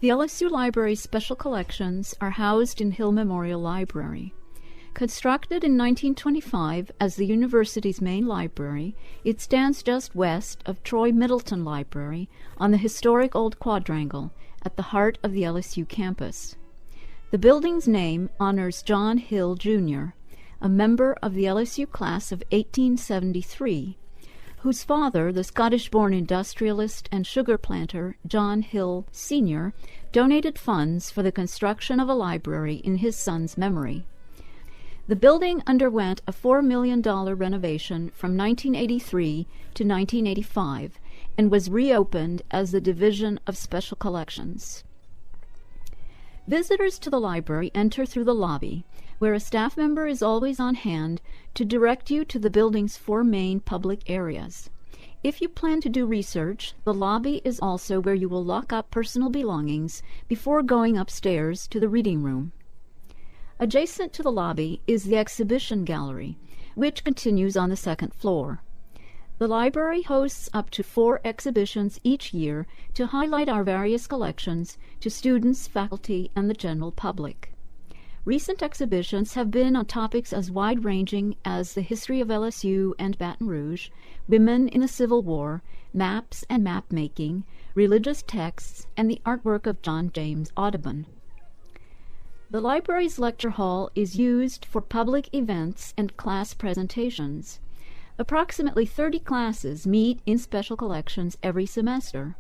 The LSU Library's special collections are housed in Hill Memorial Library. Constructed in 1925 as the university's main library, it stands just west of Troy Middleton Library on the historic Old Quadrangle at the heart of the LSU campus. The building's name honors John Hill, Jr., a member of the LSU class of 1873, whose father, the Scottish-born industrialist and sugar planter John Hill, Sr., donated funds for the construction of a library in his son's memory. The building underwent a $4 million renovation from 1983 to 1985 and was reopened as the Division of Special Collections. Visitors to the library enter through the lobby, where a staff member is always on hand to direct you to the building's 4 main public areas. If you plan to do research, the lobby is also where you will lock up personal belongings before going upstairs to the reading room. Adjacent to the lobby is the exhibition gallery, which continues on the 2nd floor. The library hosts up to 4 exhibitions each year to highlight our various collections to students, faculty, and the general public. Recent exhibitions have been on topics as wide-ranging as the history of LSU and Baton Rouge, women in the Civil War, maps and map-making, religious texts, and the artwork of John James Audubon. The library's lecture hall is used for public events and class presentations. Approximately 30 classes meet in special collections every semester.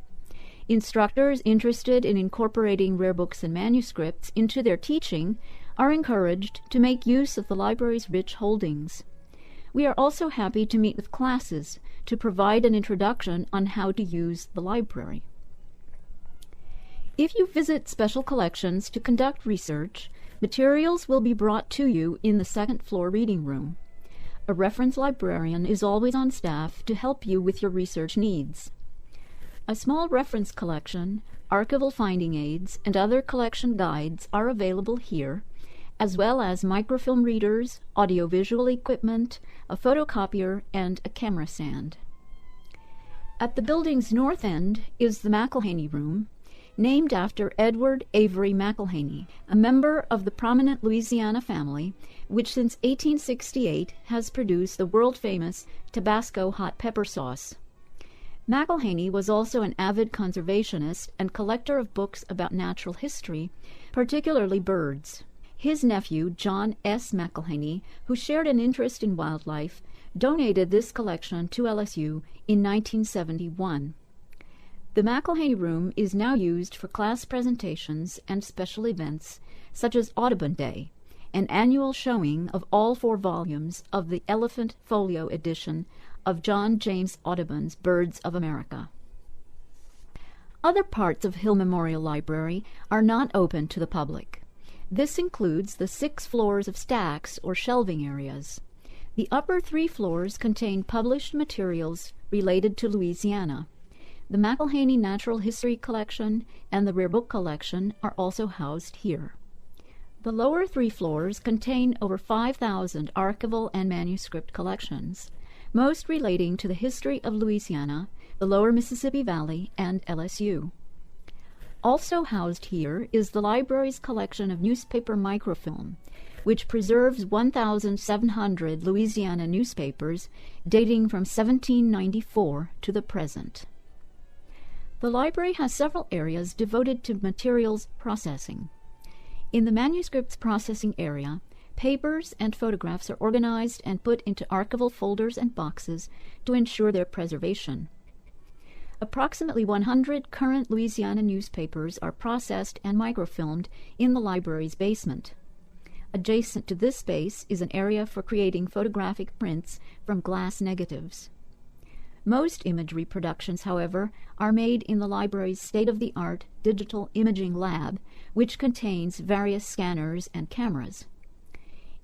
Instructors interested in incorporating rare books and manuscripts into their teaching are encouraged to make use of the library's rich holdings. We are also happy to meet with classes to provide an introduction on how to use the library. If you visit special collections to conduct research, materials will be brought to you in the 2nd floor reading room. A reference librarian is always on staff to help you with your research needs. A small reference collection, archival finding aids, and other collection guides are available here, as well as microfilm readers, audiovisual equipment, a photocopier, and a camera stand. At the building's north end is the McElhaney Room, named after Edward Avery McElhaney, a member of the prominent Louisiana family, which since 1868 has produced the world-famous Tabasco hot pepper sauce. McElhaney was also an avid conservationist and collector of books about natural history, particularly birds. His nephew, John S. McElhaney, who shared an interest in wildlife, donated this collection to LSU in 1971. The McElhaney Room is now used for class presentations and special events, such as Audubon Day, an annual showing of all 4 volumes of the Elephant Folio edition of John James Audubon's Birds of America. Other parts of Hill Memorial Library are not open to the public. This includes the 6 floors of stacks or shelving areas. The upper 3 floors contain published materials related to Louisiana. The McElhaney Natural History Collection and the Rare Book Collection are also housed here. The lower 3 floors contain over 5,000 archival and manuscript collections, most relating to the history of Louisiana, the lower Mississippi Valley, and LSU. Also housed here is the library's collection of newspaper microfilm, which preserves 1,700 Louisiana newspapers dating from 1794 to the present. The library has several areas devoted to materials processing. In the manuscripts processing area, papers and photographs are organized and put into archival folders and boxes to ensure their preservation. Approximately 100 current Louisiana newspapers are processed and microfilmed in the library's basement. Adjacent to this space is an area for creating photographic prints from glass negatives. Most image reproductions, however, are made in the library's state-of-the-art digital imaging lab, which contains various scanners and cameras.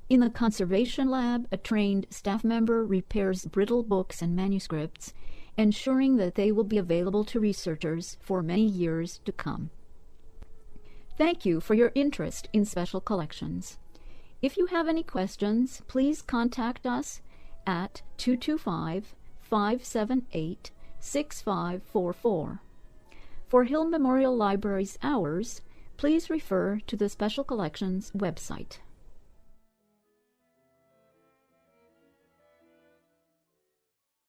In the conservation lab, a trained staff member repairs brittle books and manuscripts, ensuring that they will be available to researchers for many years to come. Thank you for your interest in special collections. If you have any questions, please contact us at 225-578-6544. For Hill Memorial Library's hours, please refer to the Special Collections website.